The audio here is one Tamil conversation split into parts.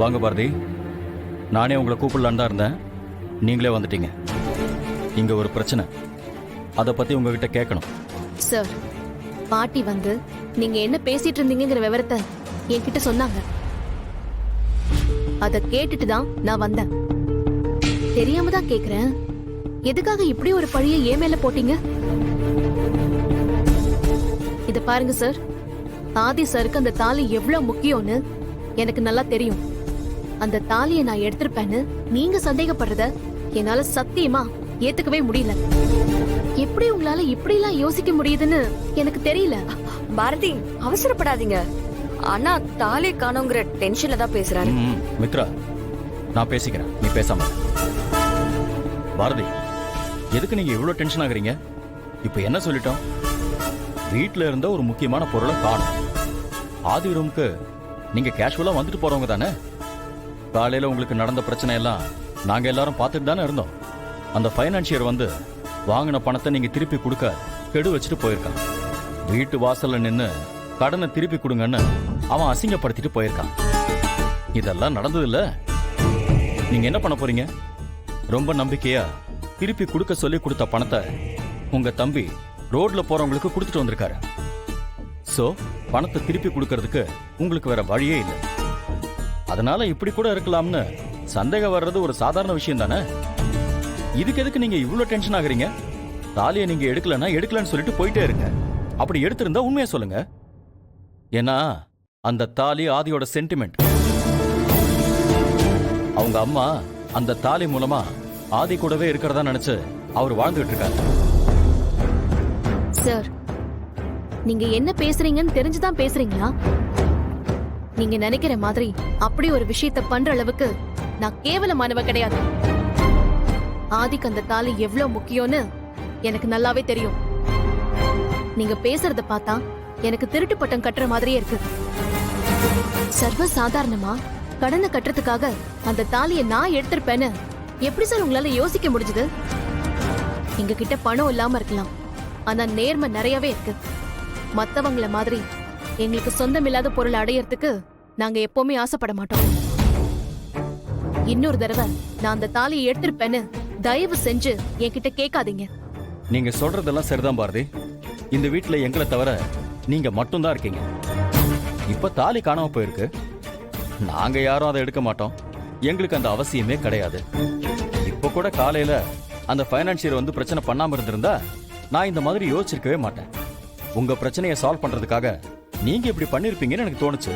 வாங்க பாரதி. நானே உங்களை கூப்பிடலான்னு தான் இருந்தேன், நீங்களே வந்துட்டீங்க. இங்க ஒரு பிரச்சனை, அதை பத்தி உங்ககிட்ட கேட்கணும். சார், பாட்டி வந்து நீங்க என்ன பேசிட்டு இருந்தீங்கிற விவரத்தை என்கிட்ட சொன்னாங்க. அத கேட்டுட்டு தான் நான் வந்தேன். தெரியாம தான் கேக்குறேன், எதுக்காக இப்படி ஒரு பழிய ஏன் மேல போட்டீங்க? இத பாருங்க சார், ஆதி சாருக்கு அந்த தாலி எவ்வளவு முக்கியம்னு எனக்கு நல்லா தெரியும். அந்த தாலியை நான் எடுத்திருப்பேன்னு நீங்க சந்தேகப்படுறத என்னால சத்தியமா ஏத்துக்கவே முடியல. எப்படி உங்களால இப்படி எல்லாம் யோசிக்க முடியுதுன்னு எனக்கு தெரியல. பாரதி, அவசரப்படாதீங்க. அண்ணா தாலி காணோங்கிற டென்ஷன்ல தான் பேசுறாரு. மித்ரா, நான் பேசிக்கிறேன், நீ பேசாம. பாரதி, எதுக்கு நீங்க இவ்வளவு டென்ஷன் ஆகுறீங்க? இப்ப என்ன சொல்லிட்டோம்? வீட்டுல இருந்த ஒரு முக்கியமான பொருளை காணும். ஆதி ரூமுக்கு நீங்க கேஷுவலா வந்துட்டு போறவங்க தானே? காலையில உங்களுக்கு நடந்த பிரச்சனை எல்லாம் நாங்க எல்லாரும் பார்த்துட்டு தானே இருந்தோம். அந்த பைனான்சியர் வந்து வாங்கின பணத்தை நீங்க திருப்பி கொடுக்க கெடு வச்சுட்டு போயிருக்கான். வீட்டு வாசல்ல நின்னு கடனை திருப்பி கொடுங்கன்னு அவன் அசிங்கப்படுத்திட்டு போயிருக்கான். இதெல்லாம் நடந்தது இல்ல. நீங்க என்ன பண்ண போறீங்க? ரொம்ப நம்பிக்கையா திருப்பி கொடுக்க சொல்லி கொடுத்த பணத்தை உங்க தம்பி ரோட்ல போறவங்களுக்கு கொடுத்துட்டு வந்திருக்காரு. சோ பணத்தை திருப்பி கொடுக்கறதுக்கு உங்களுக்கு வேற வழியே இல்லை. அதனால இப்படி கூட இருக்கலாம்னு சந்தேகம் வர்றது ஒரு சாதாரண விஷயம் தானே. இதுக்கு எதுக்கு நீங்க இவ்வளவு டென்ஷன் ஆகுறீங்க? தாலியை நீங்க எடுக்கலன்னு சொல்லிட்டு போயிட்டே இருங்க. அப்படி எடுத்திருந்தா உண்மையா சொல்லுங்க. ஏன்னா அந்த தாலி ஆதியோட சென்டிமெண்ட். அவங்க அம்மா அந்த தாலி மூலமா ஆதி கூடவே இருக்கிறதா நினைச்சு அவர் வாழ்ந்துட்டு இருக்காரு. சார், நீங்க என்ன பேசுறீங்கன்னு தெரிஞ்சுதான் பேசுறீங்களா? நீங்க நினைக்கிற மாதிரி அப்படி ஒரு விஷயத்தை பண்ற அளவுக்கு நான் கேவலமானவ கிடையாது. ஆதிக்கு அந்த தாலி எவ்வளவு முக்கியம்னு எனக்கு நல்லாவே தெரியும். நீங்க பேசுறத பார்த்தா எனக்கு திருட்டு பட்டம் கட்டுற மாதிரியே இருக்கு. சர்வ சாதாரணமா கடனை கட்டுறதுக்காக அந்த தாலியை நான் எடுத்திருப்பேன்னு எப்படி சார் உங்களால யோசிக்க முடிஞ்சது? எங்க கிட்ட பணம் இல்லாம இருக்கலாம், ஆனா நேர்மை நிறையவே இருக்கு. மத்தவங்கள மாதிரி எங்களுக்கு சொந்தமில்லாத பொருள் அடையறதுக்கு நாங்க எப்பவுமே ஆசைப்பட மாட்டோம். இன்னொரு தடவை நான் அந்த தாலியை எடுத்திருப்பேன்னு தயவு செஞ்சு என்கிட்ட கேட்காதீங்க. நீங்க சொல்றதெல்லாம் சரிதான் பாரதி. இந்த வீட்டுல எங்களை தவிர நீங்க மட்டும்தான் இருக்கீங்க. இப்ப தாலி காணாம போயிருக்கு. நாங்க யாரும் அதை எடுக்க மாட்டோம். எங்களுக்கு அந்த அவசியமே கிடையாது. இப்ப கூட காலையில அந்த பைனான்சியர் வந்து பிரச்சனை பண்ணாம இருந்திருந்தா நான் இந்த மாதிரி யோசிச்சிருக்கவே மாட்டேன். உங்க பிரச்சனையை சால்வ் பண்றதுக்காக நீங்க இப்படி பண்ணிருப்பீங்கன்னு எனக்கு தோணுச்சு.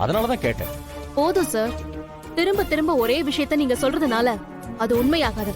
அதனாலதான் கேட்டேன். போதும் சார், திரும்ப திரும்ப ஒரே விஷயத்த நீங்க சொல்றதுனால அது உண்மையாகாது.